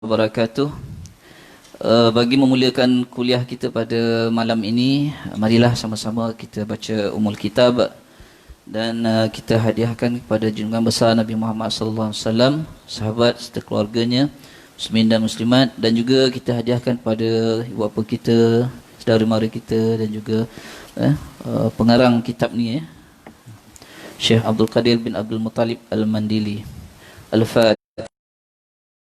Wabarakatuh. Bagi memuliakan kuliah kita pada malam ini, marilah sama-sama kita baca Ummul Kitab dan kita hadiahkan kepada junjungan besar Nabi Muhammad SAW, sahabat serta keluarganya, muslimin dan muslimat, dan juga kita hadiahkan kepada ibu bapa kita, saudara mara kita dan juga pengarang kitab ni, Syekh Abdul Qadir bin Abdul Muttalib Al-Mandili. Al-Fatihah.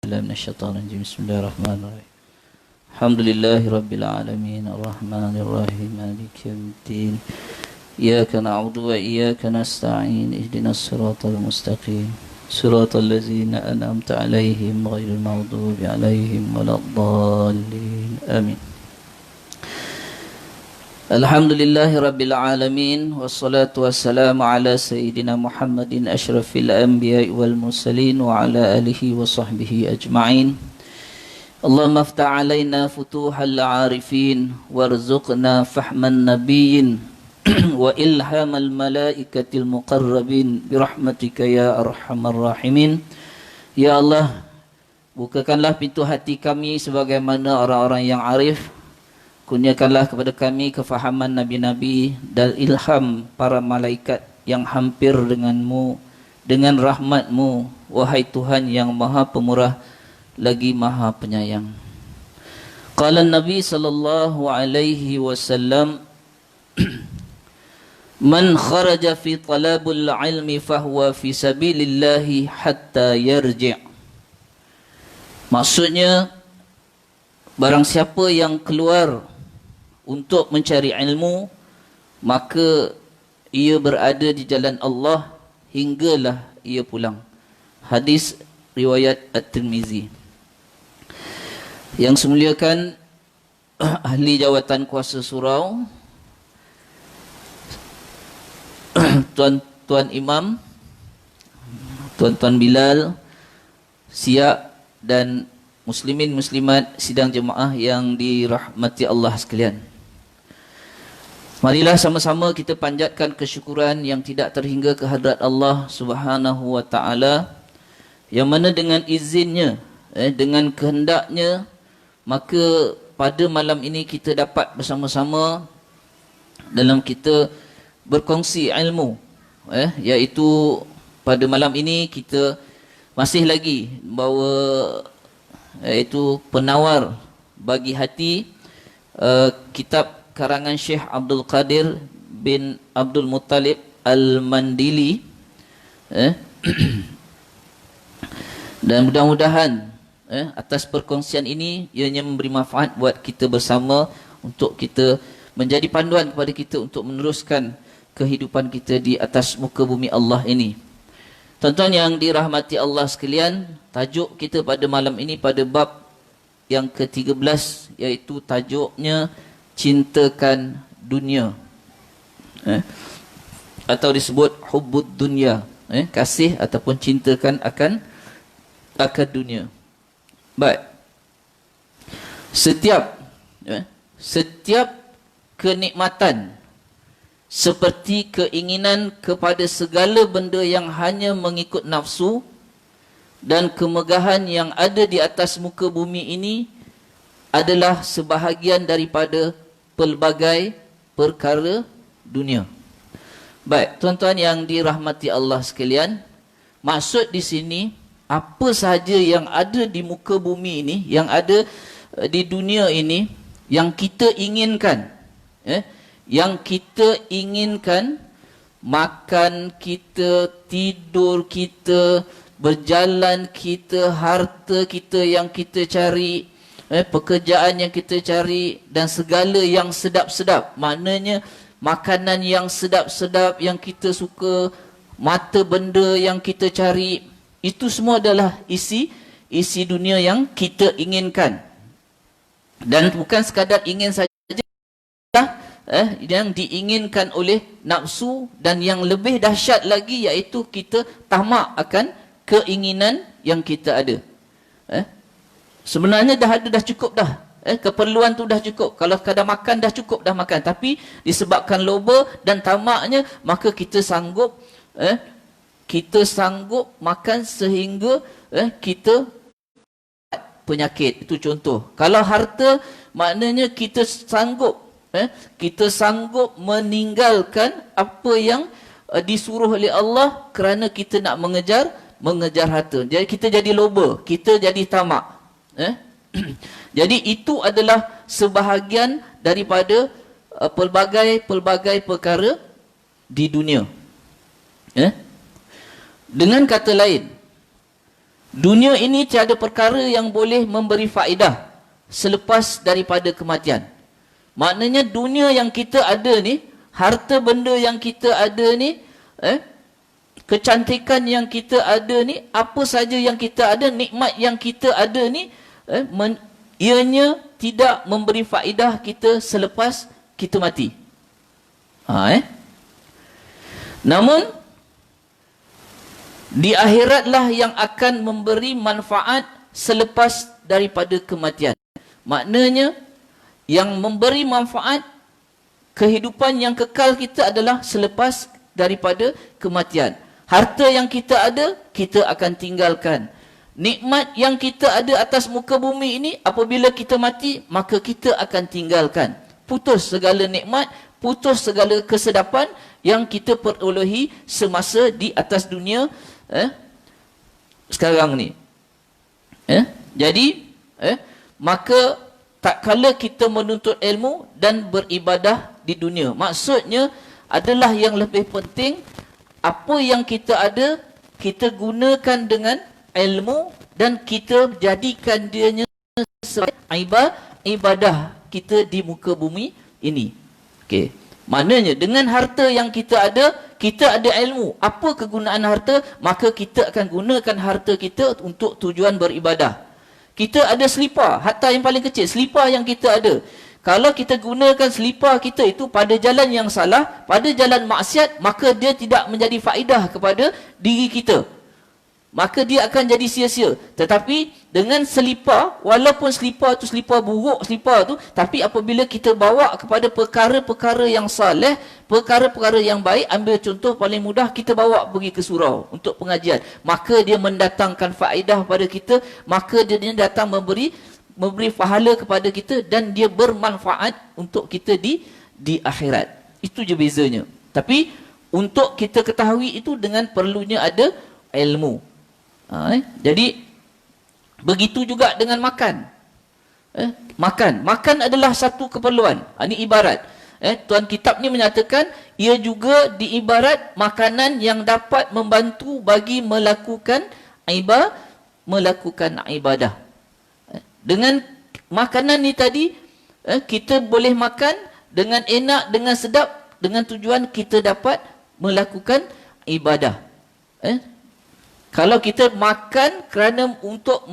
Bismillahirrahmanirrahim. Alhamdulillahi rabbil alamin, arrahmanir rahim, maliki yaumiddin. Iyyaka na'budu wa iyyaka nasta'in. Ihdinas siratal mustaqim. Siratal ladzina an'amta 'alaihim ghairil maghdubi 'alaihim waladdallin. Amin. Alhamdulillahi rabbil alamin, wassalatu wassalamu ala sayyidina Muhammadin asyrafil anbiya'i wal mursalin wa ala alihi wa sahbihi ajma'in. Allahumma aftah alaina futuhal arifin warzuqna fahman nabiyyin wa ilhamal malaikatil muqarrabin birahmatika ya arhamar rahimin. Ya Allah, bukakanlah pintu hati kami sebagaimana orang-orang yang arif. Kurniakanlah kepada kami kefahaman Nabi-Nabi dan ilham para malaikat yang hampir denganmu, dengan rahmatmu, wahai Tuhan yang maha pemurah lagi maha penyayang. Qala Nabi sallallahu alaihi wasallam, man kharaja fi talabul ilmi fahuwa fi sabilillahi hatta yarji'. Maksudnya, barang siapa yang keluar untuk mencari ilmu, maka ia berada di jalan Allah hinggalah ia pulang. Hadis riwayat At-Tirmizi. Yang semuliakan ahli jawatan kuasa surau, tuan-tuan imam, tuan-tuan Bilal, Siap dan muslimin muslimat sidang jemaah yang dirahmati Allah sekalian. Marilah sama-sama kita panjatkan kesyukuran yang tidak terhingga kehadrat Allah Subhanahu wa taala, yang mana dengan izinnya, dengan kehendaknya, maka pada malam ini kita dapat bersama-sama dalam kita berkongsi ilmu, iaitu pada malam ini kita masih lagi bawa, iaitu penawar bagi hati, kitab karangan Syekh Abdul Qadir bin Abdul Muttalib Al-Mandili, dan mudah-mudahan atas perkongsian ini ianya memberi manfaat buat kita bersama, untuk kita menjadi panduan kepada kita untuk meneruskan kehidupan kita di atas muka bumi Allah ini. Tuan-tuan yang dirahmati Allah sekalian, tajuk kita pada malam ini pada bab yang ke-13, iaitu tajuknya cintakan dunia, atau disebut hubbud dunya, kasih ataupun cintakan akan dunia. Baik, setiap kenikmatan seperti keinginan kepada segala benda yang hanya mengikut nafsu dan kemegahan yang ada di atas muka bumi ini adalah sebahagian daripada pelbagai perkara dunia. Baik, tuan-tuan yang dirahmati Allah sekalian, maksud di sini apa sahaja yang ada di muka bumi ini, yang ada di dunia ini, yang kita inginkan, yang kita inginkan, makan kita, tidur kita, berjalan kita, harta kita yang kita cari, pekerjaan yang kita cari, dan segala yang sedap-sedap, maknanya makanan yang sedap-sedap yang kita suka, mata benda yang kita cari, itu semua adalah isi dunia yang kita inginkan. Dan bukan sekadar ingin saja, yang diinginkan oleh nafsu, dan yang lebih dahsyat lagi iaitu kita tamak akan keinginan yang kita ada. Sebenarnya dah cukup dah. Keperluan tu dah cukup. Kalau kadar makan dah cukup dah makan. Tapi disebabkan loba dan tamaknya, maka kita sanggup makan sehingga kita penyakit. Itu contoh. Kalau harta, maknanya kita sanggup kita sanggup meninggalkan apa yang disuruh oleh Allah kerana kita nak mengejar harta. Jadi kita jadi loba, kita jadi tamak. Jadi itu adalah sebahagian daripada pelbagai perkara di dunia. Dengan kata lain, dunia ini tiada perkara yang boleh memberi faedah selepas daripada kematian. Maknanya dunia yang kita ada ni, harta benda yang kita ada ni, kecantikan yang kita ada ni, apa saja yang kita ada, nikmat yang kita ada ni, ianya tidak memberi faedah kita selepas kita mati. Namun di akhiratlah yang akan memberi manfaat selepas daripada kematian. Maknanya yang memberi manfaat kehidupan yang kekal kita adalah selepas daripada kematian. Harta yang kita ada, kita akan tinggalkan. Nikmat yang kita ada atas muka bumi ini, apabila kita mati, maka kita akan tinggalkan. Putus segala nikmat, putus segala kesedapan yang kita perolehi semasa di atas dunia sekarang ni. Jadi, maka tak kala kita menuntut ilmu dan beribadah di dunia. Maksudnya adalah yang lebih penting, apa yang kita ada, kita gunakan dengan ilmu dan kita jadikan dianya sebagai ibadah kita di muka bumi ini. Okey. Maknanya dengan harta yang kita ada ilmu. Apa kegunaan harta? Maka kita akan gunakan harta kita untuk tujuan beribadah. Kita ada selipar, hatta yang paling kecil, selipar yang kita ada. Kalau kita gunakan selipar kita itu pada jalan yang salah, pada jalan maksiat, maka dia tidak menjadi faedah kepada diri kita. Maka dia akan jadi sia-sia. Tetapi dengan selipar, walaupun selipar tu selipar buruk, selipar tu, tapi apabila kita bawa kepada perkara-perkara yang saleh, perkara-perkara yang baik, ambil contoh paling mudah, kita bawa pergi ke surau untuk pengajian, maka dia mendatangkan faedah pada kita, maka dia datang memberi pahala kepada kita dan dia bermanfaat untuk kita di akhirat. Itu je bezanya. Tapi untuk kita ketahui itu dengan perlunya ada ilmu. Jadi begitu juga dengan makan. Makan adalah satu keperluan. Ini ibarat. Tuan kitab ni menyatakan ia juga diibarat makanan yang dapat membantu bagi melakukan ibadah. Dengan makanan ni tadi, kita boleh makan dengan enak, dengan sedap, dengan tujuan kita dapat melakukan ibadah. Kalau kita makan kerana untuk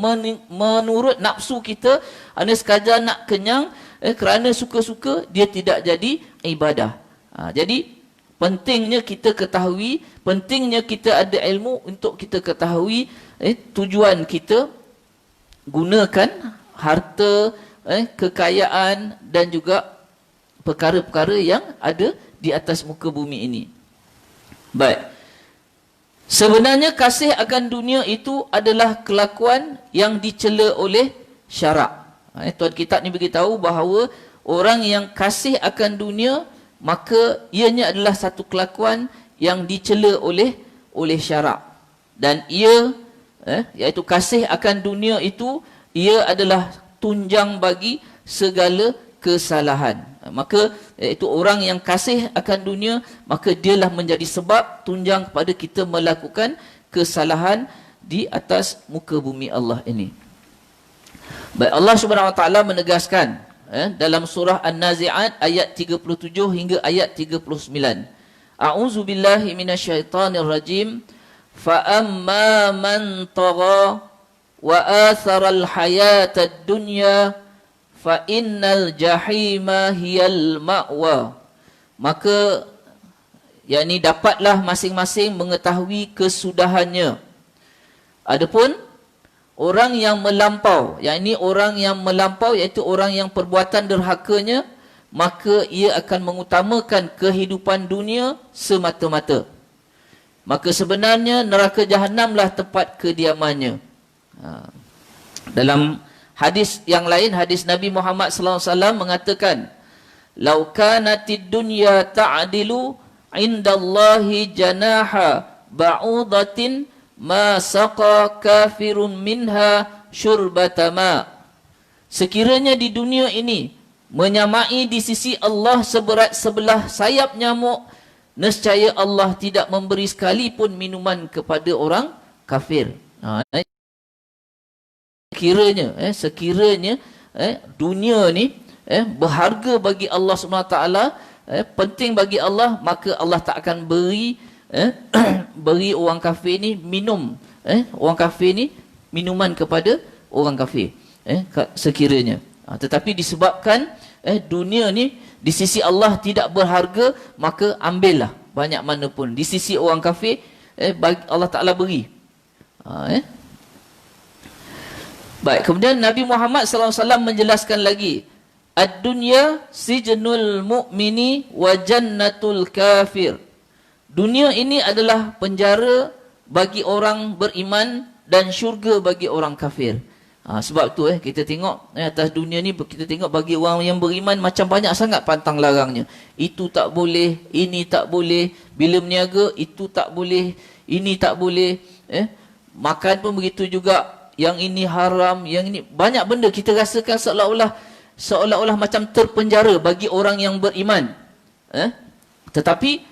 menurut nafsu kita, hanya sekadar nak kenyang, kerana suka-suka, dia tidak jadi ibadah. Jadi pentingnya kita ketahui, pentingnya kita ada ilmu untuk kita ketahui tujuan kita gunakan harta, kekayaan dan juga perkara-perkara yang ada di atas muka bumi ini. Baik. Sebenarnya kasih akan dunia itu adalah kelakuan yang dicela oleh syarak. Tuan kitab ni beritahu bahawa orang yang kasih akan dunia, maka ianya adalah satu kelakuan yang dicela oleh syarak. Dan ia, iaitu kasih akan dunia itu, ia adalah tunjang bagi segala kesalahan. Maka itu orang yang kasih akan dunia, maka dialah menjadi sebab tunjang kepada kita melakukan kesalahan di atas muka bumi Allah ini. Baik, Allah Subhanahu Wa Taala menegaskan dalam surah An-Nazi'at ayat 37 hingga ayat 39. A'udzu billahi minasyaitonir rajim. Fa amma man tagha wa athara al-hayatad dunya fa innal jahima hiyal ma'wa. Maka yakni dapatlah masing-masing mengetahui kesudahannya. Adapun orang yang melampau, yakni orang yang melampau iaitu orang yang perbuatan derhakanya, maka ia akan mengutamakan kehidupan dunia semata-mata. Maka sebenarnya neraka jahanamlah tempat kediamannya. Dalam Hadis yang lain, hadis Nabi Muhammad sallallahu alaihi wasallam mengatakan, "Lau kanatid dunya ta'dilu indallahi janaha ba'udatin ma saqa kafirun minha syurbatama." Sekiranya di dunia ini menyamai di sisi Allah seberat sebelah sayap nyamuk, nescaya Allah tidak memberi sekalipun minuman kepada orang kafir. Sekiranya dunia ni berharga bagi Allah SWT, penting bagi Allah, maka Allah tak akan beri beri orang kafir ni minum, orang kafir ni minuman kepada orang kafir, sekiranya. Tetapi disebabkan dunia ni di sisi Allah tidak berharga, maka ambillah banyak mana pun. Di sisi orang kafir Allah Ta'ala beri. Baik, kemudian Nabi Muhammad SAW menjelaskan lagi, ad-dunya sijnul mu'mini wa jannatul kafir. Dunia ini adalah penjara bagi orang beriman dan syurga bagi orang kafir. Sebab tu kita tengok atas dunia ni, kita tengok bagi orang yang beriman macam banyak sangat pantang larangnya. Itu tak boleh, ini tak boleh, bila berniaga itu tak boleh, ini tak boleh, makan pun begitu juga, yang ini haram, yang ini banyak benda kita rasakan seolah-olah macam terpenjara bagi orang yang beriman. Tetapi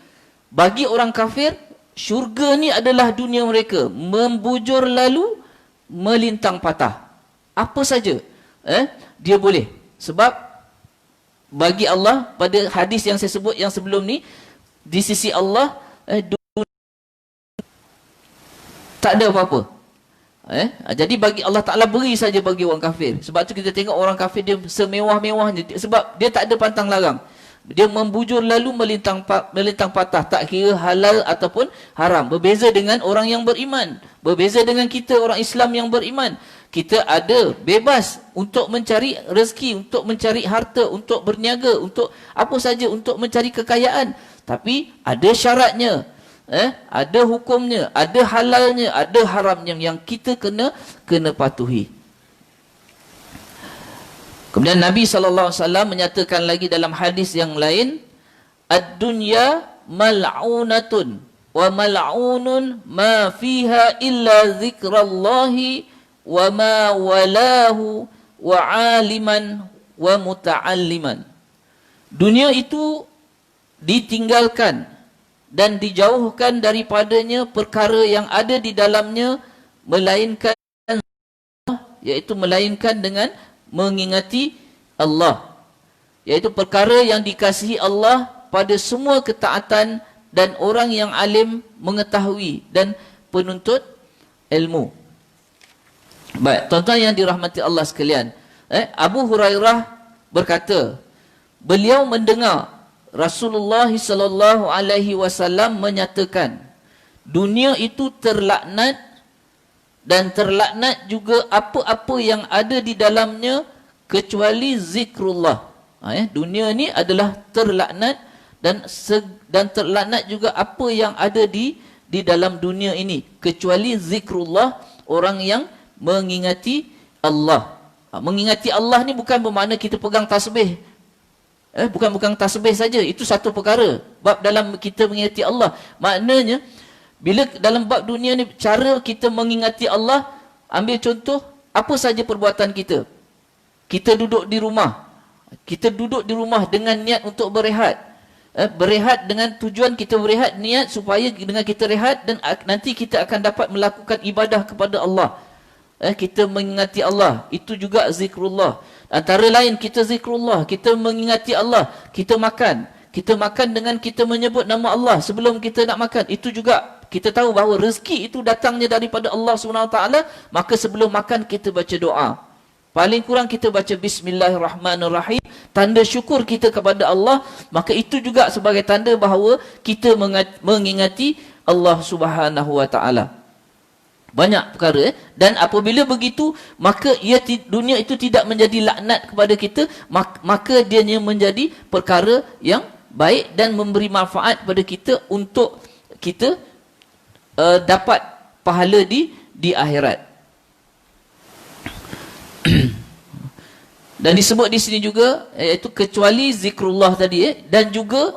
bagi orang kafir, syurga ni adalah dunia mereka, membujur lalu melintang patah. Apa saja dia boleh. Sebab bagi Allah, pada hadis yang saya sebut yang sebelum ni, di sisi Allah tak ada apa-apa. Jadi bagi Allah Ta'ala beri saja bagi orang kafir. Sebab tu kita tengok orang kafir dia semewah-mewahnya, sebab dia tak ada pantang larang. Dia membujur lalu melintang patah, tak kira halal ataupun haram. Berbeza dengan orang yang beriman, berbeza dengan kita orang Islam yang beriman. Kita ada bebas untuk mencari rezeki, untuk mencari harta, untuk berniaga, untuk apa saja, untuk mencari kekayaan. Tapi ada syaratnya, ada hukumnya, ada halalnya, ada haramnya yang kita kena patuhi. Kemudian Nabi SAW menyatakan lagi dalam hadis yang lain, ad-dunya mal'unatun wa mal'unun ma fiha illa zikrallahi wa ma walahu wa aliman wa muta'alliman. Dunia itu ditinggalkan dan dijauhkan daripadanya perkara yang ada di dalamnya, melainkan dengan mengingati Allah, iaitu perkara yang dikasihi Allah pada semua ketaatan dan orang yang alim mengetahui dan penuntut ilmu. Baik, tuan-tuan yang dirahmati Allah sekalian, Abu Hurairah berkata, beliau mendengar Rasulullah sallallahu alaihi wasallam menyatakan, dunia itu terlaknat dan terlaknat juga apa-apa yang ada di dalamnya kecuali zikrullah. Dunia ni adalah terlaknat dan terlaknat juga apa yang ada di dalam dunia ini kecuali zikrullah, orang yang mengingati Allah. Mengingati Allah ni bukan bermakna kita pegang tasbih. Bukan tasbih saja, itu satu perkara. Bab dalam kita mengingati Allah, maknanya bila dalam bab dunia ni, cara kita mengingati Allah, ambil contoh, apa saja perbuatan kita. Kita duduk di rumah. Kita duduk di rumah dengan niat untuk berehat. Berehat dengan tujuan kita berehat, niat supaya dengan kita rehat dan nanti kita akan dapat melakukan ibadah kepada Allah. Kita mengingati Allah, itu juga zikrullah. Antara lain kita zikrullah, kita mengingati Allah. Kita makan dengan kita menyebut nama Allah sebelum kita nak makan. Itu juga kita tahu bahawa rezeki itu datangnya daripada Allah SWT, maka sebelum makan kita baca doa. Paling kurang kita baca Bismillahirrahmanirrahim, tanda syukur kita kepada Allah. Maka itu juga sebagai tanda bahawa kita mengingati Allah SWT. Banyak perkara. Dan apabila begitu, maka dunia itu tidak menjadi laknat kepada kita, maka dianya menjadi perkara yang baik dan memberi manfaat kepada kita untuk kita dapat pahala di akhirat. Dan disebut di sini juga iaitu kecuali zikrullah tadi dan juga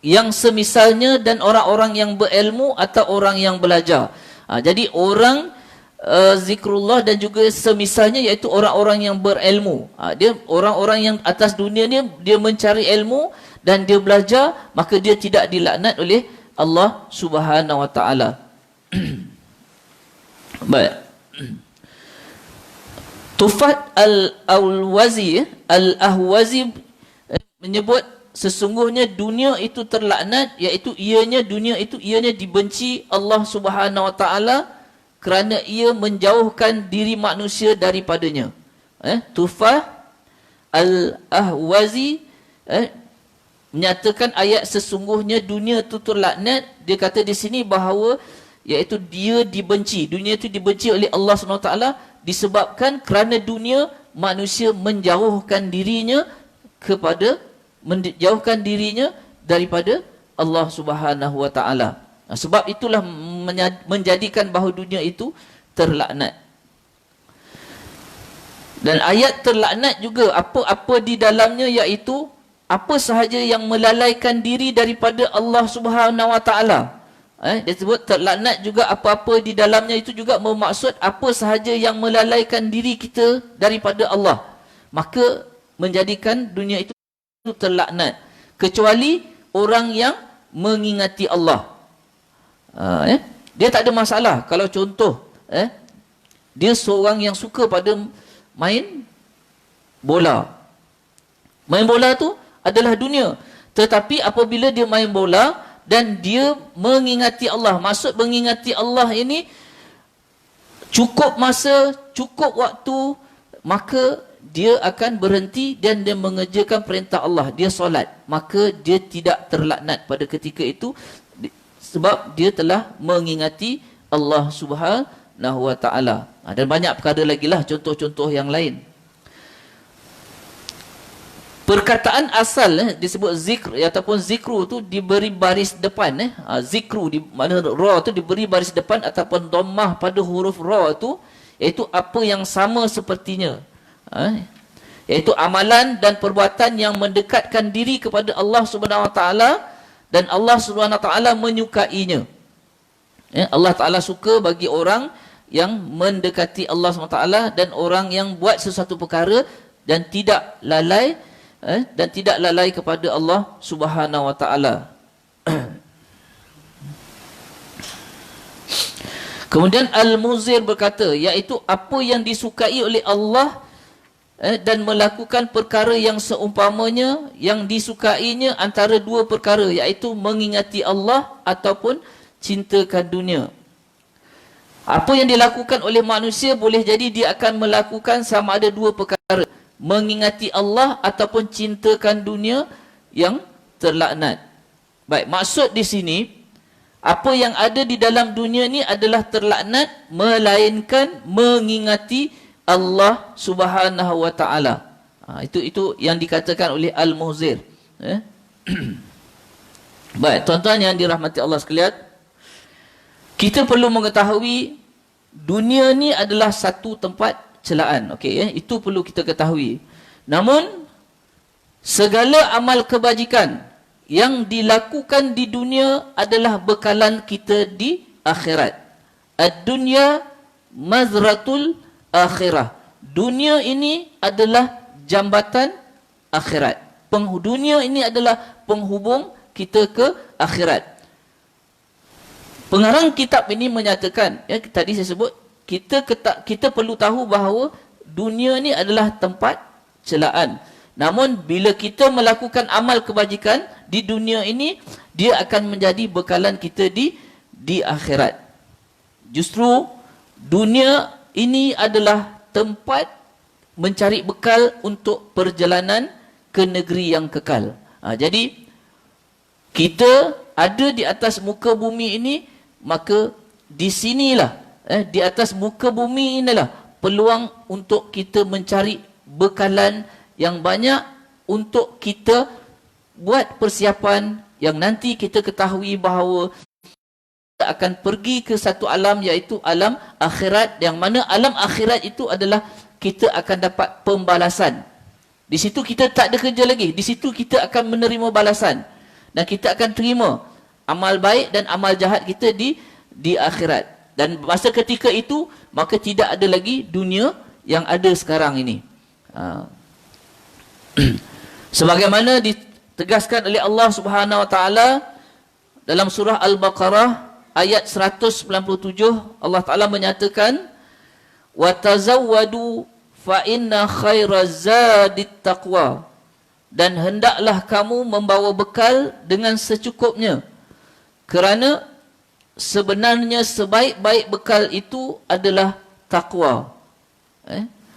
yang semisalnya dan orang-orang yang berilmu atau orang yang belajar. Jadi orang zikrullah dan juga semisalnya iaitu orang-orang yang berilmu. Dia orang-orang yang atas dunia ni dia mencari ilmu dan dia belajar, maka dia tidak dilaknat oleh Allah Subhanahu wa taala. Baik. Tufat al-Ahwazi menyebut sesungguhnya dunia itu terlaknat, iaitu dunia itu ianya dibenci Allah Subhanahu wa taala kerana ia menjauhkan diri manusia daripadanya. Tufah al-Ahwazi menyatakan ayat sesungguhnya dunia itu terlaknat. Dia kata di sini bahawa iaitu dia dibenci. Dunia itu dibenci oleh Allah SWT disebabkan kerana dunia manusia menjauhkan dirinya daripada Allah Subhanahu wa taala. Sebab itulah menjadikan bahawa dunia itu terlaknat. Dan ayat terlaknat juga apa-apa di dalamnya, iaitu apa sahaja yang melalaikan diri daripada Allah Subhanahu wa taala. Dia sebut terlaknat juga apa-apa di dalamnya, itu juga bermaksud apa sahaja yang melalaikan diri kita daripada Allah, maka menjadikan dunia itu terlaknat, kecuali orang yang mengingati Allah. Dia tak ada masalah kalau contoh dia seorang yang suka pada main bola. Main bola tu adalah dunia, tetapi apabila dia main bola dan dia mengingati Allah, maksud mengingati Allah ini cukup masa, cukup waktu, maka dia akan berhenti dan dia mengerjakan perintah Allah, dia solat, maka dia tidak terlaknat pada ketika itu sebab dia telah mengingati Allah Subhanahu wa taala. Dan banyak perkara lagi lah, contoh-contoh yang lain. Perkataan asal disebut zikr ataupun zikru tu diberi baris depan. Zikru di mana ra tu diberi baris depan ataupun dhammah pada huruf ra tu, iaitu apa yang sama sepertinya. Iaitu amalan dan perbuatan yang mendekatkan diri kepada Allah Subhanahu wa taala dan Allah Subhanahu wa taala menyukainya. Allah Taala suka bagi orang yang mendekati Allah Subhanahu wa taala dan orang yang buat sesuatu perkara dan tidak lalai kepada Allah Subhanahu wa taala. Kemudian Al-Muzir berkata, iaitu apa yang disukai oleh Allah dan melakukan perkara yang seumpamanya yang disukainya antara dua perkara, iaitu mengingati Allah ataupun cintakan dunia. Apa yang dilakukan oleh manusia boleh jadi dia akan melakukan sama ada dua perkara, mengingati Allah ataupun cintakan dunia yang terlaknat. Baik, maksud di sini apa yang ada di dalam dunia ni adalah terlaknat, melainkan mengingati Allah Subhanahu wa taala. Itu yang dikatakan oleh Al-Muzir. Baik, tuan-tuan yang dirahmati Allah sekalian, kita perlu mengetahui dunia ni adalah satu tempat celaan. Okey, itu perlu kita ketahui. Namun segala amal kebajikan yang dilakukan di dunia adalah bekalan kita di akhirat. Ad-dunya mazratul akhirah. Dunia ini adalah jambatan akhirat. Dunia ini adalah penghubung kita ke akhirat. Pengarang kitab ini menyatakan, tadi saya sebut, kita perlu tahu bahawa dunia ni adalah tempat celaan. Namun bila kita melakukan amal kebajikan di dunia ini, dia akan menjadi bekalan kita di akhirat. Justru dunia ini adalah tempat mencari bekal untuk perjalanan ke negeri yang kekal. Jadi kita ada di atas muka bumi ini, maka di sinilah di atas muka bumi inilah peluang untuk kita mencari bekalan yang banyak untuk kita buat persiapan yang nanti kita ketahui bahawa kita akan pergi ke satu alam, iaitu alam akhirat, yang mana alam akhirat itu adalah kita akan dapat pembalasan. Di situ kita tak ada kerja lagi. Di situ kita akan menerima balasan. Dan kita akan terima amal baik dan amal jahat kita di akhirat. Dan masa ketika itu, maka tidak ada lagi dunia yang ada sekarang ini. Sebagaimana ditegaskan oleh Allah Subhanahu Wa Taala dalam surah Al-Baqarah ayat 197, Allah Taala menyatakan, wa tazawwadu fa inna khairaz zadit taqwa, dan hendaklah kamu membawa bekal dengan secukupnya, kerana sebenarnya sebaik-baik bekal itu adalah takwa.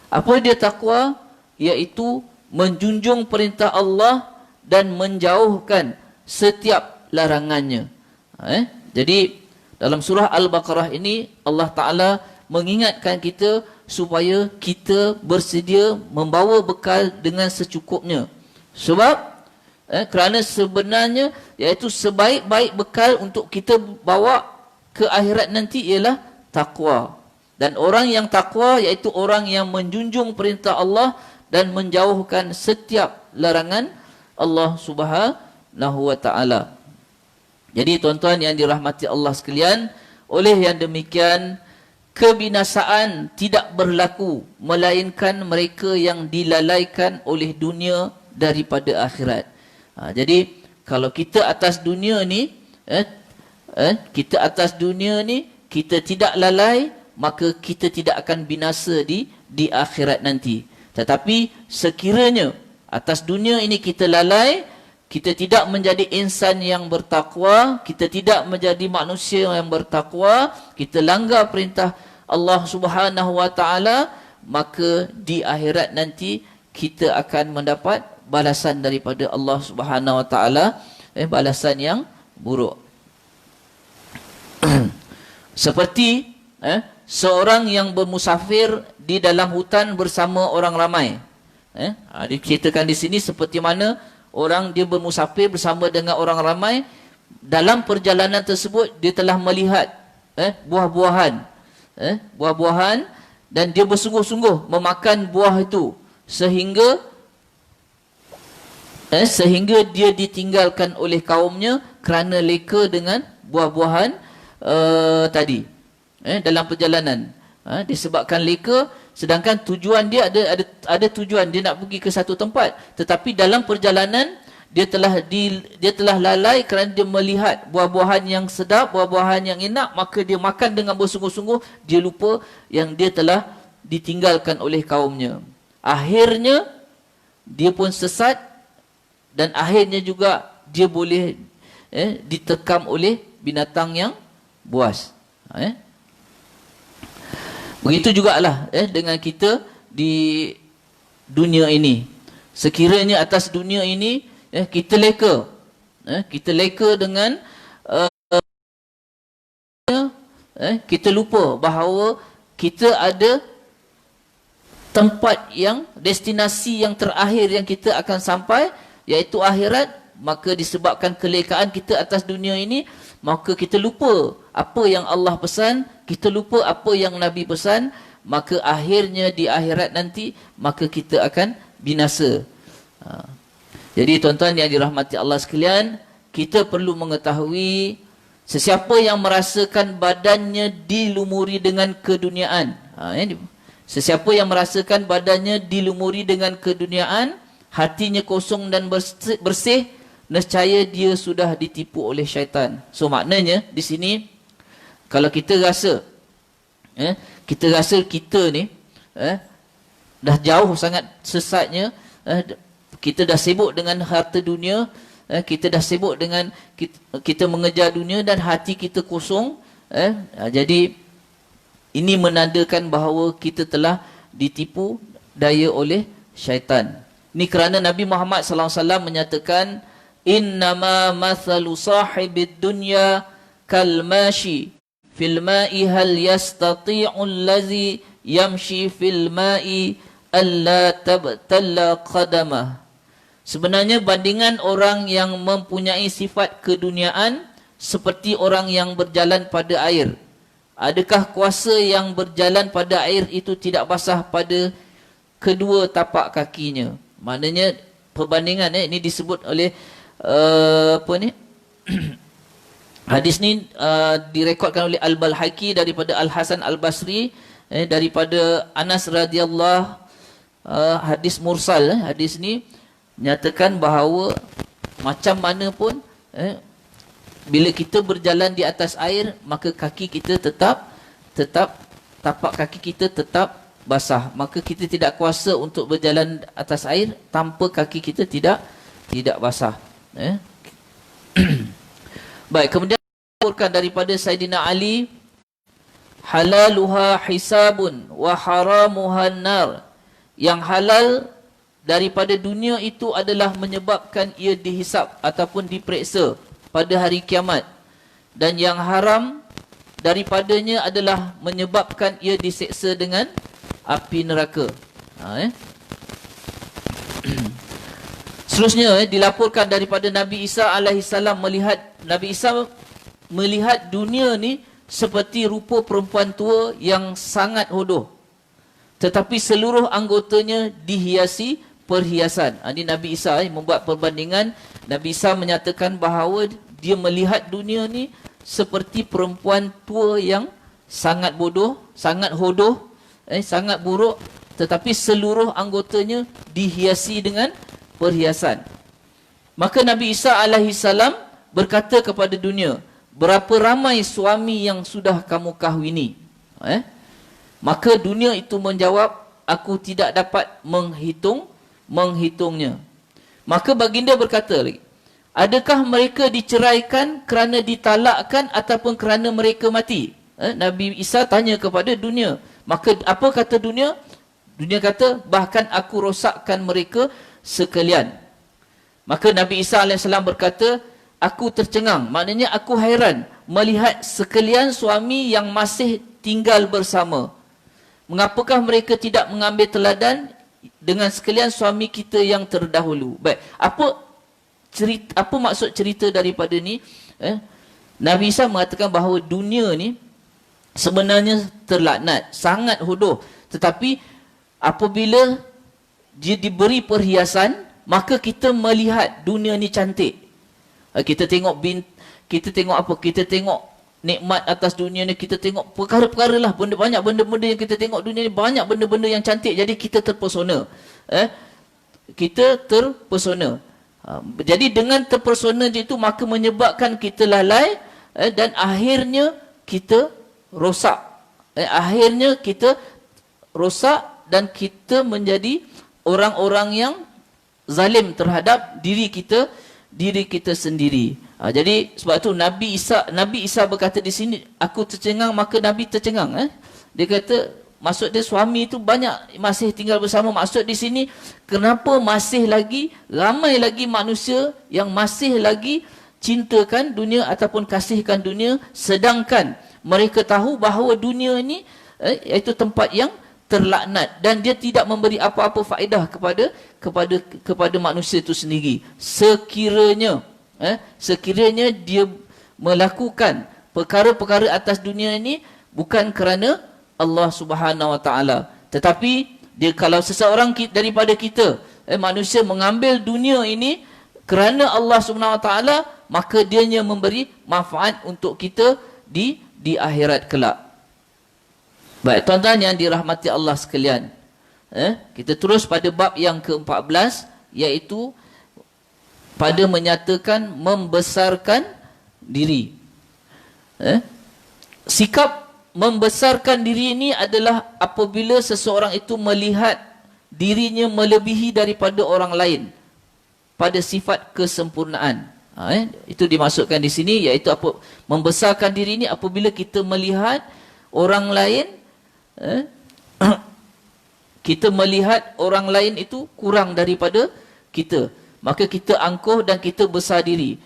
Apa dia takwa? Iaitu menjunjung perintah Allah dan menjauhkan setiap larangannya. Jadi dalam surah Al-Baqarah ini Allah Ta'ala mengingatkan kita supaya kita bersedia membawa bekal dengan secukupnya. Sebab kerana sebenarnya iaitu sebaik-baik bekal untuk kita bawa ke akhirat nanti ialah takwa. Dan orang yang takwa iaitu orang yang menjunjung perintah Allah dan menjauhkan setiap larangan Allah Subhanahu Wa Ta'ala. Jadi tuan-tuan yang dirahmati Allah sekalian, oleh yang demikian kebinasaan tidak berlaku melainkan mereka yang dilalaikan oleh dunia daripada akhirat. Jadi kalau kita atas dunia ni, kita atas dunia ni kita tidak lalai, maka kita tidak akan binasa di akhirat nanti. Tetapi sekiranya atas dunia ini kita lalai, kita tidak menjadi insan yang bertakwa, kita tidak menjadi manusia yang bertakwa, kita langgar perintah Allah Subhanahu Wa Taala, maka di akhirat nanti kita akan mendapat balasan daripada Allah Subhanahu Wa Taala, balasan yang buruk. Seperti seorang yang bermusafir di dalam hutan bersama orang ramai. Diceritakan di sini seperti mana orang dia bermusafir bersama dengan orang ramai. Dalam perjalanan tersebut dia telah melihat buah-buahan, buah-buahan, dan dia bersungguh-sungguh memakan buah itu sehingga dia ditinggalkan oleh kaumnya kerana leka dengan buah-buahan tadi. Dalam perjalanan, disebabkan leka, sedangkan tujuan dia ada tujuan dia nak pergi ke satu tempat, tetapi dalam perjalanan dia telah lalai kerana dia melihat buah-buahan yang sedap, buah-buahan yang enak, maka dia makan dengan bersungguh-sungguh, dia lupa yang dia telah ditinggalkan oleh kaumnya. Akhirnya dia pun sesat, dan akhirnya juga dia boleh diterkam oleh binatang yang buas. Begitu jugalah dengan kita di dunia ini. Sekiranya atas dunia ini kita leka, kita leka dengan kita lupa bahawa kita ada tempat yang, destinasi yang terakhir yang kita akan sampai, iaitu akhirat. Maka disebabkan kelekaan kita atas dunia ini, maka kita lupa apa yang Allah pesan, kita lupa apa yang Nabi pesan, maka akhirnya di akhirat nanti, maka kita akan binasa. Jadi tuan-tuan yang dirahmati Allah sekalian, kita perlu mengetahui sesiapa yang merasakan badannya dilumuri dengan keduniaan, sesiapa yang merasakan badannya dilumuri dengan keduniaan, hatinya kosong dan bersih, nescaya dia sudah ditipu oleh syaitan. So maknanya di sini, kalau kita rasa kita ni dah jauh sangat sesatnya, kita dah sibuk dengan harta dunia, kita dah sibuk dengan kita mengejar dunia dan hati kita kosong, jadi ini menandakan bahawa kita telah ditipu daya oleh syaitan. Ini kerana Nabi Muhammad SAW menyatakan, innama mathalu sahibid dunya kalmashi fil ma'i hal yastati'u allazi yamshi fil ma'i alla tabtalla qadamah. Sebenarnya bandingan orang yang mempunyai sifat keduniaan seperti orang yang berjalan pada air. Adakah kuasa yang berjalan pada air itu tidak basah pada kedua tapak kakinya? Maknanya perbandingan ini disebut oleh apa ni? Hadis ni direkodkan oleh Al-Balhaqi daripada Al-Hasan Al-Basri daripada Anas radhiyallahu hadis mursal. Hadis ni nyatakan bahawa macam mana pun bila kita berjalan di atas air, maka kaki kita tetap tapak kaki kita tetap basah. Maka kita tidak kuasa untuk berjalan atas air tanpa kaki kita tidak basah. Baik, kemudian dilaporkan daripada Saidina Ali, halaluha hisabun wa haramuha nar. Yang halal daripada dunia itu adalah menyebabkan ia dihisap ataupun diperiksa pada hari kiamat, dan yang haram daripadanya adalah menyebabkan ia diseksa dengan api neraka. Seterusnya dilaporkan daripada Nabi Isa alaihissalam Nabi Isa melihat dunia ni seperti rupa perempuan tua yang sangat hodoh, tetapi seluruh anggotanya dihiasi perhiasan. Ini Nabi Isa membuat perbandingan. Nabi Isa menyatakan bahawa dia melihat dunia ni seperti perempuan tua yang sangat bodoh, sangat hodoh, sangat buruk, tetapi seluruh anggotanya dihiasi dengan perhiasan. Maka Nabi Isa alaihissalam berkata kepada dunia, berapa ramai suami yang sudah kamu kahwini? Maka dunia itu menjawab, aku tidak dapat menghitungnya. Maka baginda berkata lagi, adakah mereka diceraikan kerana ditalakkan ataupun kerana mereka mati? Nabi Isa tanya kepada dunia. Maka apa kata dunia? Dunia kata, bahkan aku rosakkan mereka sekalian. Maka Nabi Isa AS berkata, aku tercengang. Maknanya aku hairan melihat sekalian suami yang masih tinggal bersama. Mengapakah mereka tidak mengambil teladan dengan sekalian suami kita yang terdahulu? Baik, apa maksud cerita daripada ni? Nabi Isa mengatakan bahawa dunia ni sebenarnya terlaknat, sangat hodoh. Tetapi apabila dia diberi perhiasan, maka kita melihat dunia ni cantik. Kita tengok apa? Kita tengok nikmat atas dunia ni, kita tengok perkara-perkara lah, banyak benda-benda yang kita tengok dunia ni, banyak benda-benda yang cantik. Jadi kita terpesona. Kita terpesona. Jadi dengan terpesona itu, maka menyebabkan kita lalai dan akhirnya kita rosak. Akhirnya kita rosak dan kita menjadi orang-orang yang zalim terhadap diri kita sendiri. Jadi sebab itu Nabi Isa berkata di sini, aku tercengang, maka Nabi tercengang. Dia kata, maksud dia suami itu banyak masih tinggal bersama. Maksud di sini, kenapa masih lagi ramai lagi manusia yang masih lagi cintakan dunia ataupun kasihkan dunia, sedangkan mereka tahu bahawa dunia ini iaitu tempat yang terlaknat dan dia tidak memberi apa-apa faedah kepada manusia itu sendiri. Sekiranya dia melakukan perkara-perkara atas dunia ini bukan kerana Allah Subhanahu Wa Taala, tetapi dia, kalau seseorang daripada kita manusia mengambil dunia ini kerana Allah Subhanahu Wa Taala, maka dianya memberi manfaat untuk kita di akhirat kelak. Baik, tuan-tuan yang dirahmati Allah sekalian, kita terus pada bab yang ke-14, iaitu pada menyatakan membesarkan diri. Sikap membesarkan diri ini adalah apabila seseorang itu melihat dirinya melebihi daripada orang lain pada sifat kesempurnaan. Itu dimasukkan di sini, iaitu membesarkan diri ini apabila kita melihat orang lain, kita melihat orang lain itu kurang daripada kita, maka kita angkuh dan kita besar diri.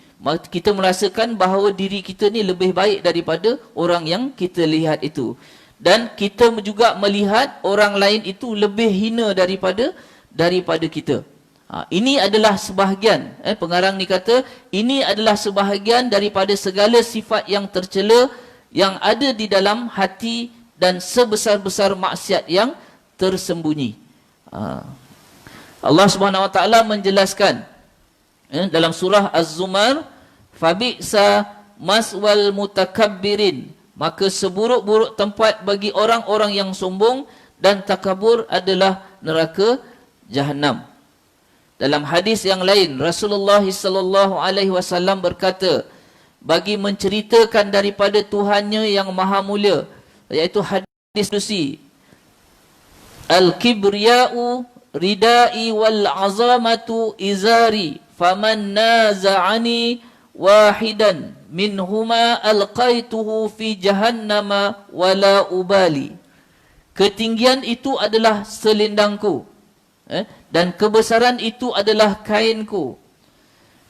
Kita merasakan bahawa diri kita ni lebih baik daripada orang yang kita lihat itu. Dan kita juga melihat orang lain itu lebih hina daripada kita. Ini adalah sebahagian, pengarang ni kata, ini adalah sebahagian daripada segala sifat yang tercela yang ada di dalam hati dan sebesar-besar maksiat yang tersembunyi. Allah Subhanahu wa taala menjelaskan dalam surah Az-Zumar, fabi'sa maswal mutakabbirin, maka seburuk-buruk tempat bagi orang-orang yang sombong dan takabur adalah neraka Jahannam. Dalam hadis yang lain, Rasulullah sallallahu alaihi wasallam berkata, bagi menceritakan daripada Tuhannya yang maha mulia, iaitu hadis qudsi, al-kibriya'u ridai wal azamatu izari faman naza'ani wahidan minhuma alqaituhu fi jahannama wala ubali. Ketinggian itu adalah selendangku, dan kebesaran itu adalah kainku.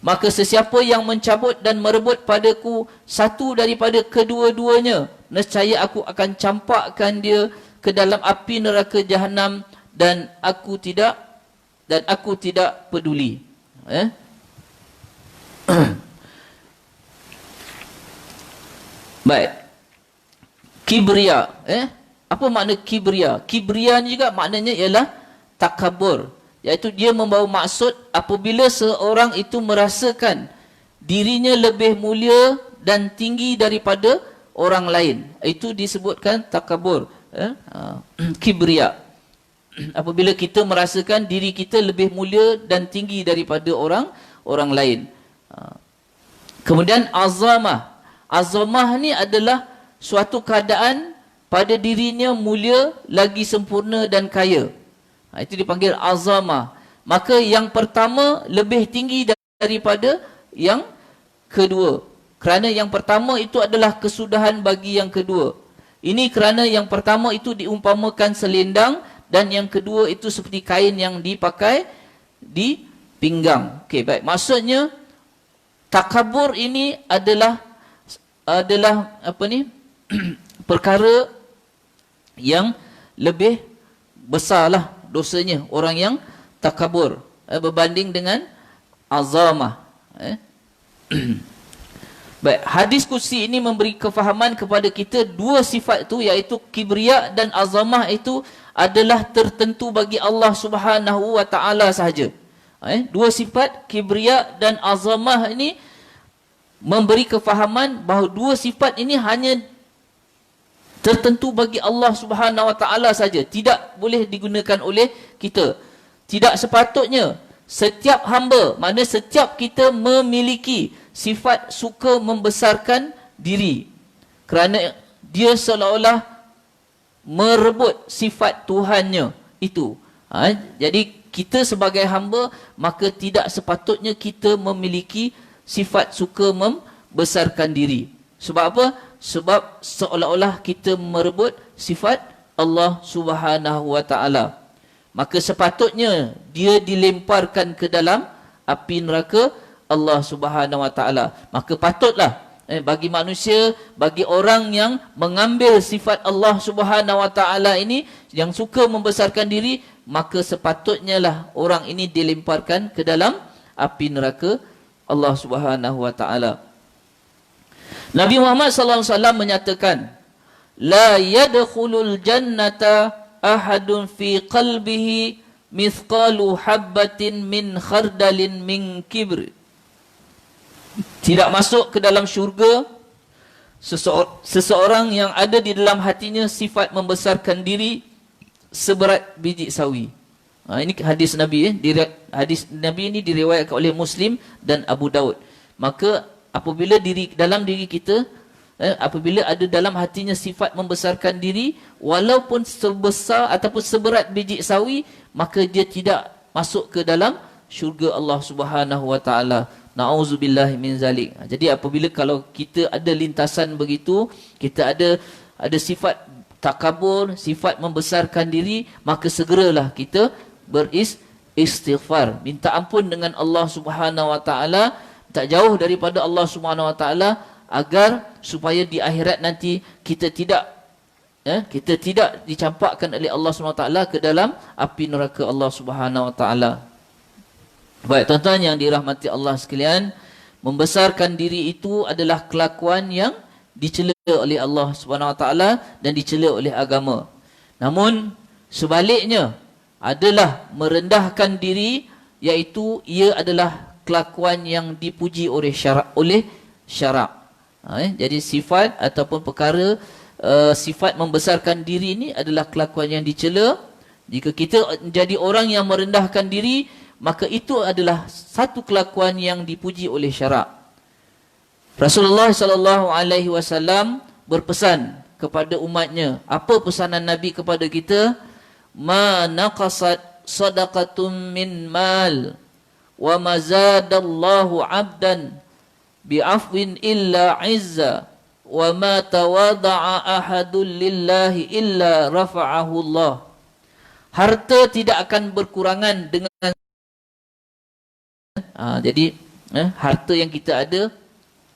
Maka sesiapa yang mencabut dan merebut padaku satu daripada kedua-duanya, nescaya aku akan campakkan dia ke dalam api neraka Jahannam, dan aku tidak peduli. Baik. Kibria, apa makna kibria? Kibria ni juga maknanya ialah takabur, iaitu dia membawa maksud apabila seorang itu merasakan dirinya lebih mulia dan tinggi daripada orang lain. Itu disebutkan takabur, kibria. Apabila kita merasakan diri kita lebih mulia dan tinggi daripada orang lain. Kemudian azamah. Azamah ni adalah suatu keadaan pada dirinya mulia, lagi sempurna dan kaya. Itu dipanggil azamah. Maka yang pertama lebih tinggi daripada yang kedua. Kerana yang pertama itu adalah kesudahan bagi yang kedua. Ini kerana yang pertama itu diumpamakan selendang, dan yang kedua itu seperti kain yang dipakai di pinggang. Okey, baik. Maksudnya takabur ini adalah apa ni? Perkara yang lebih besarlah dosanya orang yang takabur berbanding dengan azamah. Baik, hadis qudsi ini memberi kefahaman kepada kita dua sifat itu, iaitu kibriya dan azamah itu adalah tertentu bagi Allah Subhanahu wa taala sahaja. Dua sifat kibriya dan azamah ini memberi kefahaman bahawa dua sifat ini hanya tertentu bagi Allah Subhanahu wa taala saja, tidak boleh digunakan oleh kita. Tidak sepatutnya setiap hamba, maknanya setiap kita memiliki sifat suka membesarkan diri, kerana dia seolah-olah merebut sifat Tuhannya itu. Jadi kita sebagai hamba, maka tidak sepatutnya kita memiliki sifat suka membesarkan diri. Sebab apa? Sebab seolah-olah kita merebut sifat Allah Subhanahu wa taala. Maka sepatutnya dia dilemparkan ke dalam api neraka Allah Subhanahu wa taala. Maka patutlah bagi manusia, bagi orang yang mengambil sifat Allah Subhanahu wa taala ini, yang suka membesarkan diri, maka sepatutnya lah orang ini dilemparkan ke dalam api neraka Allah Subhanahu wa taala. Nabi Muhammad sallallahu alaihi wasallam menyatakan, la yadkhulul jannata ahadun fi qalbihi mithqalu habbatin min khardalin min kibr. Tidak masuk ke dalam syurga seseorang yang ada di dalam hatinya sifat membesarkan diri seberat biji sawi. Ini hadis Nabi. Hadis Nabi ini diriwayatkan oleh Muslim dan Abu Daud. Maka apabila dalam diri kita, apabila ada dalam hatinya sifat membesarkan diri, walaupun sebesar ataupun seberat biji sawi, maka dia tidak masuk ke dalam syurga Allah Subhanahu wa taala. Na'udzubillahi min zalik. Jadi apabila kalau kita ada lintasan begitu, kita ada sifat takabur, sifat membesarkan diri, maka segeralah kita beristighfar, minta ampun dengan Allah Subhanahu wa taala, tak jauh daripada Allah Subhanahu wa taala, agar supaya di akhirat nanti kita tidak dicampakkan oleh Allah Subhanahu wa taala ke dalam api neraka Allah Subhanahu wa taala. Baik, tuan-tuan yang dirahmati Allah sekalian, membesarkan diri itu adalah kelakuan yang dicela oleh Allah Subhanahu wa taala dan dicela oleh agama. Namun sebaliknya, adalah merendahkan diri, iaitu ia adalah kelakuan yang dipuji oleh syarak. Jadi sifat ataupun perkara sifat membesarkan diri ini adalah kelakuan yang dicela. Jika kita menjadi orang yang merendahkan diri, maka itu adalah satu kelakuan yang dipuji oleh syarak. Rasulullah sallallahu alaihi wasallam berpesan kepada umatnya. Apa pesanan Nabi kepada kita? Ma naqasat sadaqatun min mal wa ma zadallahu 'abdan bi'afwin illa 'izza wa ma tawada'a ahadun lillahi illa rafa'ahu Allah. Harta tidak akan berkurangan dengan jadi harta yang kita ada,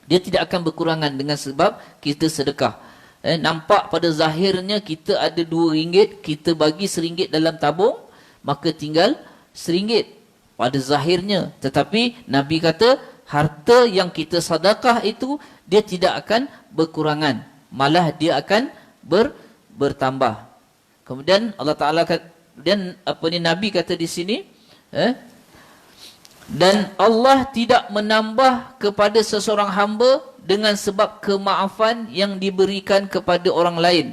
dia tidak akan berkurangan dengan sebab kita sedekah. Nampak pada zahirnya kita ada RM2, kita bagi RM1 dalam tabung, maka tinggal RM1 pada zahirnya. Tetapi Nabi kata, harta yang kita sedekah itu, dia tidak akan berkurangan, malah dia akan bertambah. Kemudian Allah Ta'ala kata, dan Nabi kata di sini, dan Allah tidak menambah kepada seseorang hamba dengan sebab kemaafan yang diberikan kepada orang lain,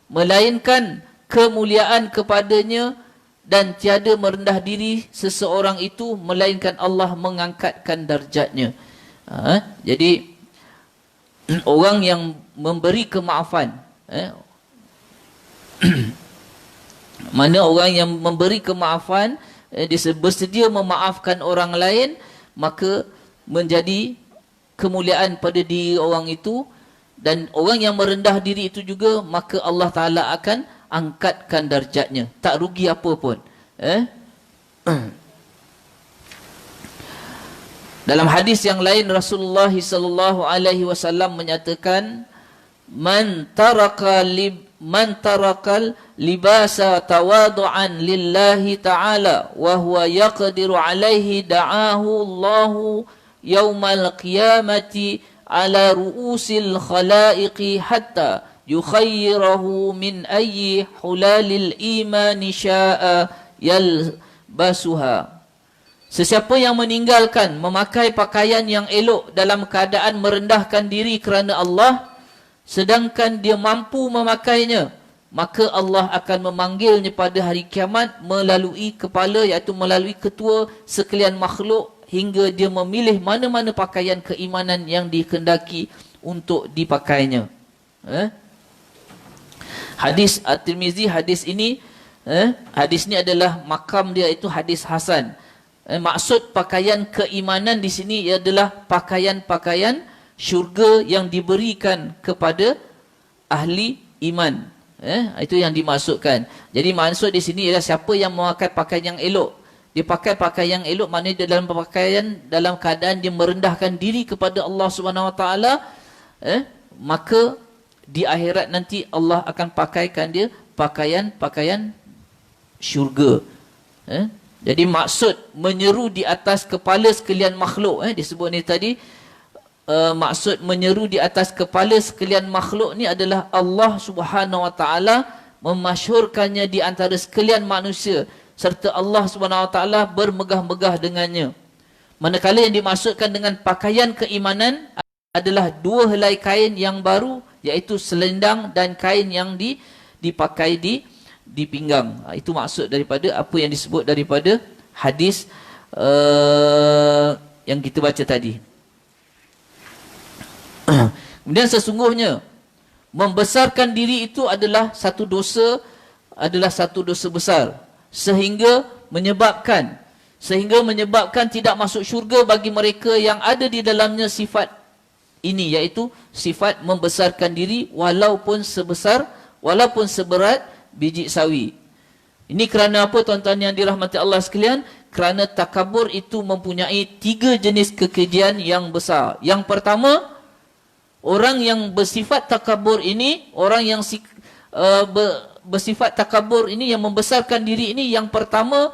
melainkan kemuliaan kepadanya, dan tiada merendah diri seseorang itu melainkan Allah mengangkatkan darjatnya. Jadi orang yang memberi kemaafan, mana orang yang memberi kemaafan, dia bersedia memaafkan orang lain, maka menjadi kemuliaan pada diri orang itu. Dan orang yang merendah diri itu juga, maka Allah Ta'ala akan angkatkan darjatnya, tak rugi apa pun. Dalam hadis yang lain, Rasulullah sallallahu alaihi wasallam menyatakan, man tarakal libasa tawadu'an lillahi ta'ala wa huwa yaqdiru alaihi da'ahu Allahu yawmal qiyamati ala ru'usil khalaiqi hatta yukhayyirahu min ayyi hulalil imani sya'a yalbasuha. Sesiapa yang meninggalkan memakai pakaian yang elok dalam keadaan merendahkan diri kerana Allah, sedangkan dia mampu memakainya, maka Allah akan memanggilnya pada hari kiamat melalui kepala, iaitu melalui ketua sekalian makhluk, hingga dia memilih mana-mana pakaian keimanan yang dikehendaki untuk dipakainya. Hadis At-Tirmizi, hadis ini adalah makam dia itu hadis hasan. Maksud pakaian keimanan di sini adalah pakaian-pakaian syurga yang diberikan kepada ahli iman. Itu yang dimaksudkan. Jadi maksud di sini ialah siapa yang memakai pakaian yang elok. Dia pakai pakaian yang elok, maknanya dia dalam pakaian dalam keadaan dia merendahkan diri kepada Allah Subhanahu Wa Taala, maka di akhirat nanti Allah akan pakaikan dia pakaian-pakaian syurga. Jadi maksud menyeru di atas kepala sekalian makhluk, disebut ni tadi, maksud menyeru di atas kepala sekalian makhluk ni adalah Allah Subhanahu Wa Taala memasyhurkannya di antara sekalian manusia, serta Allah Subhanahu Wa Taala bermegah-megah dengannya. Manakala yang dimaksudkan dengan pakaian keimanan adalah dua helai kain yang baru, iaitu selendang dan kain yang dipakai di pinggang. Itu maksud daripada apa yang disebut daripada hadis yang kita baca tadi. Kemudian sesungguhnya membesarkan diri itu adalah satu dosa besar, sehingga menyebabkan tidak masuk syurga bagi mereka yang ada di dalamnya sifat ini, iaitu sifat membesarkan diri walaupun seberat biji sawi. Ini kerana apa, tuan-tuan yang dirahmati Allah sekalian? Kerana takabur itu mempunyai 3 jenis kekejian yang besar. Yang pertama, orang yang bersifat takabur ini, orang yang bersifat takabur ini, yang membesarkan diri ini, yang pertama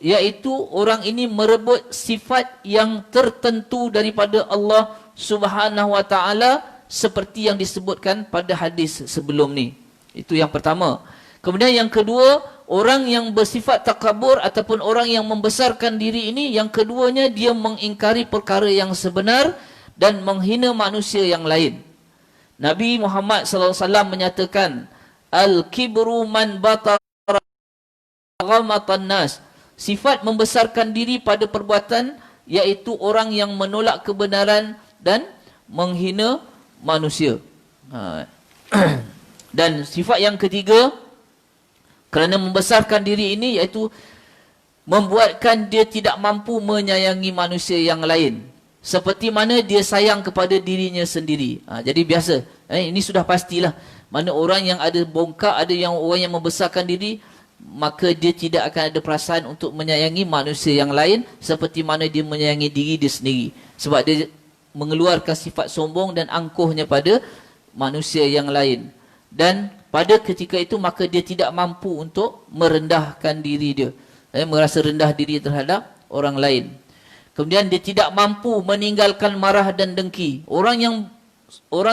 iaitu orang ini merebut sifat yang tertentu daripada Allah Subhanahu Wa Taala, seperti yang disebutkan pada hadis sebelum ni. Itu yang pertama. Kemudian yang kedua, orang yang bersifat takabur ataupun orang yang membesarkan diri ini, yang keduanya dia mengingkari perkara yang sebenar dan menghina manusia yang lain. Nabi Muhammad SAW menyatakan, Al-kibru man batara ghamatan nas. Sifat membesarkan diri pada perbuatan, iaitu orang yang menolak kebenaran dan menghina manusia. Dan sifat yang ketiga, kerana membesarkan diri ini, iaitu membuatkan dia tidak mampu menyayangi manusia yang lain, seperti mana dia sayang kepada dirinya sendiri. Jadi biasa, ini sudah pastilah. Mana orang yang ada bongkak, ada yang orang yang membesarkan diri, maka dia tidak akan ada perasaan untuk menyayangi manusia yang lain seperti mana dia menyayangi diri dia sendiri. Sebab dia mengeluarkan sifat sombong dan angkuhnya pada manusia yang lain. Dan pada ketika itu maka dia tidak mampu untuk merendahkan diri dia, merasa rendah diri terhadap orang lain. Kemudian dia tidak mampu meninggalkan marah dan dengki. Orang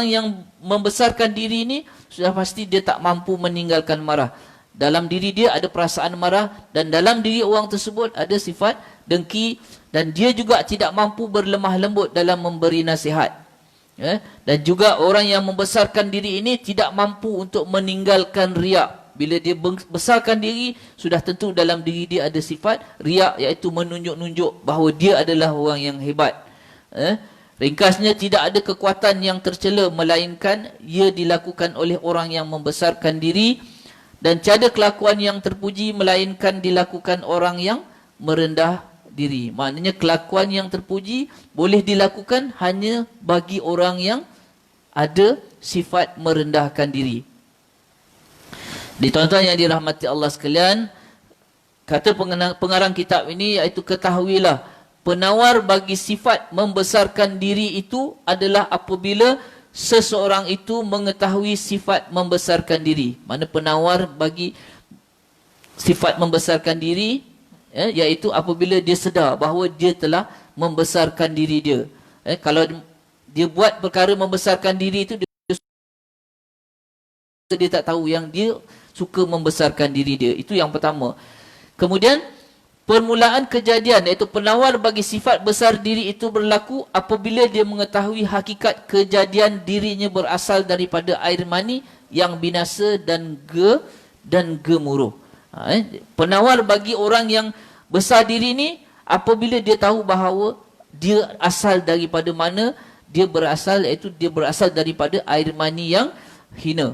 yang membesarkan diri ini sudah pasti dia tak mampu meninggalkan marah. Dalam diri dia ada perasaan marah, dan dalam diri orang tersebut ada sifat dengki, dan dia juga tidak mampu berlemah lembut dalam memberi nasihat. Dan juga orang yang membesarkan diri ini tidak mampu untuk meninggalkan riak. Bila dia besarkan diri, sudah tentu dalam diri dia ada sifat riak, iaitu menunjuk-nunjuk bahawa dia adalah orang yang hebat. Ringkasnya, tidak ada kekuatan yang tercela melainkan ia dilakukan oleh orang yang membesarkan diri, dan tiada kelakuan yang terpuji melainkan dilakukan orang yang merendah diri. Maknanya kelakuan yang terpuji boleh dilakukan hanya bagi orang yang ada sifat merendahkan diri. Di tuan-tuan yang dirahmati Allah sekalian, kata pengarang kitab ini, iaitu ketahuilah, penawar bagi sifat membesarkan diri itu adalah apabila seseorang itu mengetahui sifat membesarkan diri. Mana penawar bagi sifat membesarkan diri, iaitu apabila dia sedar bahawa dia telah membesarkan diri dia. Kalau dia buat perkara membesarkan diri itu, dia tak tahu yang dia suka membesarkan diri dia. Itu yang pertama. Kemudian permulaan kejadian, iaitu penawar bagi sifat besar diri itu berlaku apabila dia mengetahui hakikat kejadian dirinya berasal daripada air mani yang binasa dan gemuruh. Penawar bagi orang yang besar diri ini apabila dia tahu bahawa dia asal daripada mana dia berasal, iaitu dia berasal daripada air mani yang hina.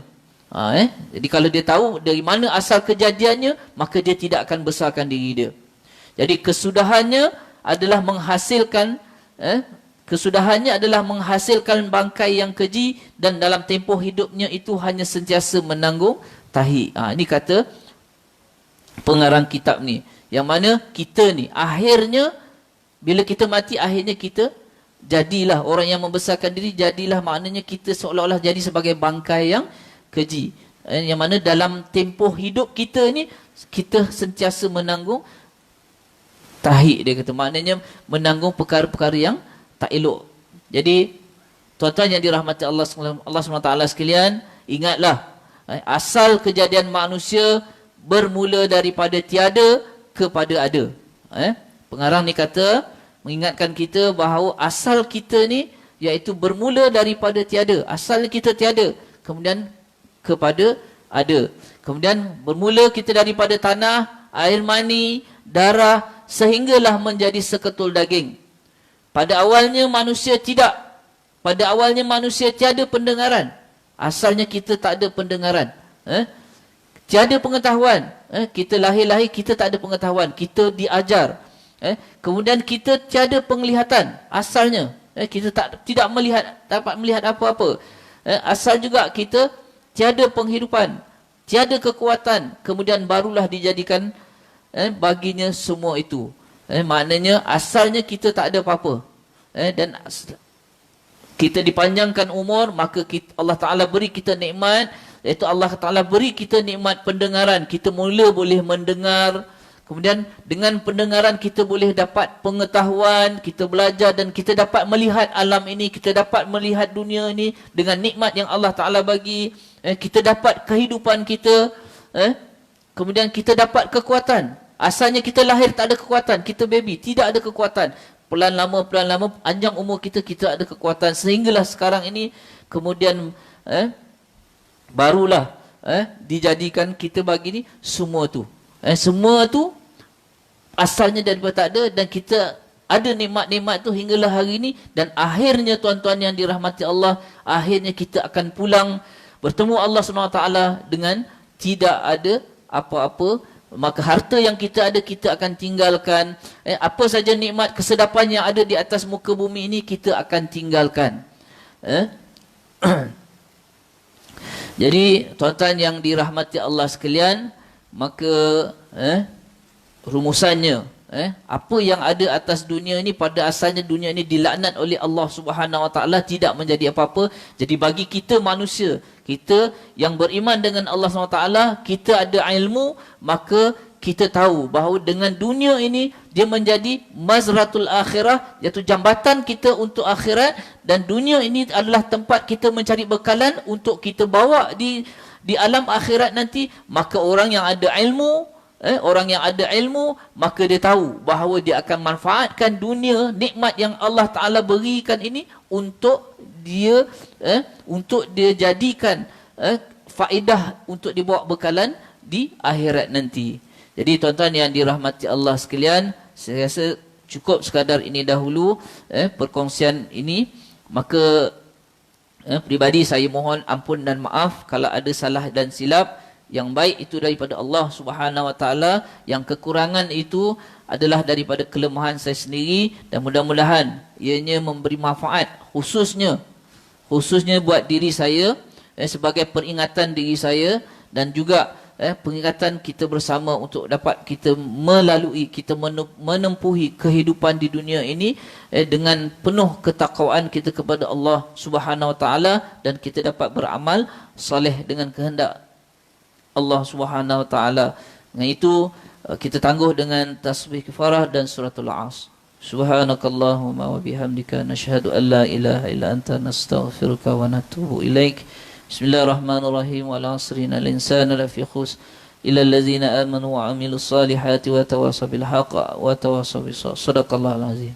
Jadi kalau dia tahu dari mana asal kejadiannya, maka dia tidak akan besarkan diri dia. Jadi kesudahannya adalah menghasilkan bangkai yang keji, dan dalam tempoh hidupnya itu hanya sentiasa menanggung tahi. Ini kata pengarang kitab ni. Yang mana kita ni akhirnya, bila kita mati, akhirnya kita jadilah orang yang membesarkan diri, jadilah maknanya kita seolah-olah jadi sebagai bangkai yang keji. Yang mana dalam tempoh hidup kita ni, kita sentiasa menanggung tahi, dia kata. Maknanya menanggung perkara-perkara yang tak elok. Jadi tuan-tuan yang dirahmati Allah SWT sekalian, ingatlah, asal kejadian manusia bermula daripada tiada kepada ada. Pengarang ni kata, mengingatkan kita bahawa asal kita ni iaitu bermula daripada tiada. Asal kita tiada, kemudian kepada ada. Kemudian bermula kita daripada tanah, air mani, darah, sehinggalah menjadi seketul daging. Pada awalnya manusia tidak. Pada awalnya manusia tiada pendengaran. Asalnya kita tak ada pendengaran. Tiada pengetahuan. Kita lahir-lahir, kita tak ada pengetahuan. Kita diajar. Kemudian kita tiada penglihatan. Asalnya. Kita tidak dapat melihat apa-apa. Asal juga kita tiada penghidupan. Tiada kekuatan. Kemudian barulah dijadikan baginya semua itu. Maknanya asalnya kita tak ada apa-apa. Dan kita dipanjangkan umur, maka Allah Ta'ala beri kita nikmat, iaitu Allah Ta'ala beri kita nikmat pendengaran. Kita mula boleh mendengar. Kemudian dengan pendengaran kita boleh dapat pengetahuan, kita belajar dan kita dapat melihat alam ini, kita dapat melihat dunia ini dengan nikmat yang Allah Ta'ala bagi. Kita dapat kehidupan kita. kemudian kita dapat kekuatan. Asalnya kita lahir tak ada kekuatan, kita baby tidak ada kekuatan. Pelan lama panjang umur kita ada kekuatan, sehinggalah sekarang ini kemudian barulah dijadikan kita bagi ni semua tu. Semua tu asalnya daripada tak ada, dan kita ada nikmat-nikmat tu hinggalah hari ini. Dan akhirnya tuan-tuan yang dirahmati Allah, akhirnya kita akan pulang bertemu Allah SWT dengan tidak ada apa-apa. Maka harta yang kita ada kita akan tinggalkan. Apa saja nikmat kesedapan yang ada di atas muka bumi ini kita akan tinggalkan. Jadi tuan-tuan yang dirahmati Allah sekalian, maka rumusannya, apa yang ada atas dunia ini, pada asalnya dunia ini dilaknat oleh Allah Subhanahu Wa Taala, tidak menjadi apa-apa. Jadi bagi kita manusia, kita yang beriman dengan Allah Subhanahu Wa Taala, kita ada ilmu, maka kita tahu bahawa dengan dunia ini dia menjadi mazratul akhirah, iaitu jambatan kita untuk akhirat, dan dunia ini adalah tempat kita mencari bekalan untuk kita bawa di alam akhirat nanti. Maka orang yang ada ilmu, maka dia tahu bahawa dia akan manfaatkan dunia, nikmat yang Allah Ta'ala berikan ini untuk dia jadikan faedah untuk dibawa bekalan di akhirat nanti. Jadi tuan-tuan yang dirahmati Allah sekalian, saya rasa cukup sekadar ini dahulu perkongsian ini. Maka pribadi saya mohon ampun dan maaf kalau ada salah dan silap. Yang baik itu daripada Allah Subhanahu Wa Taala, yang kekurangan itu adalah daripada kelemahan saya sendiri, dan mudah-mudahan ianya memberi manfaat khususnya buat diri saya, sebagai peringatan diri saya, dan juga peringatan kita bersama untuk dapat kita melalui, kita menempuhi kehidupan di dunia ini dengan penuh ketakwaan kita kepada Allah Subhanahu Wa Taala, dan kita dapat beramal soleh dengan kehendak Allah Subhanahu Wa Taala. Dengan itu kita tangguh dengan tasbih kifarah dan suratul As. Subhanakallahumma wa bihamdika nashhadu an la ilaha illa anta nastaghfiruka wa natubu ilaik. Bismillahirrahmanirrahim. Wal 'asri innal insana lafi khusr illa allazina amanu wa 'amilus salihati wa tawassaw bil haqqi wa tawassaw bis sabr. Shadaqallahul azim.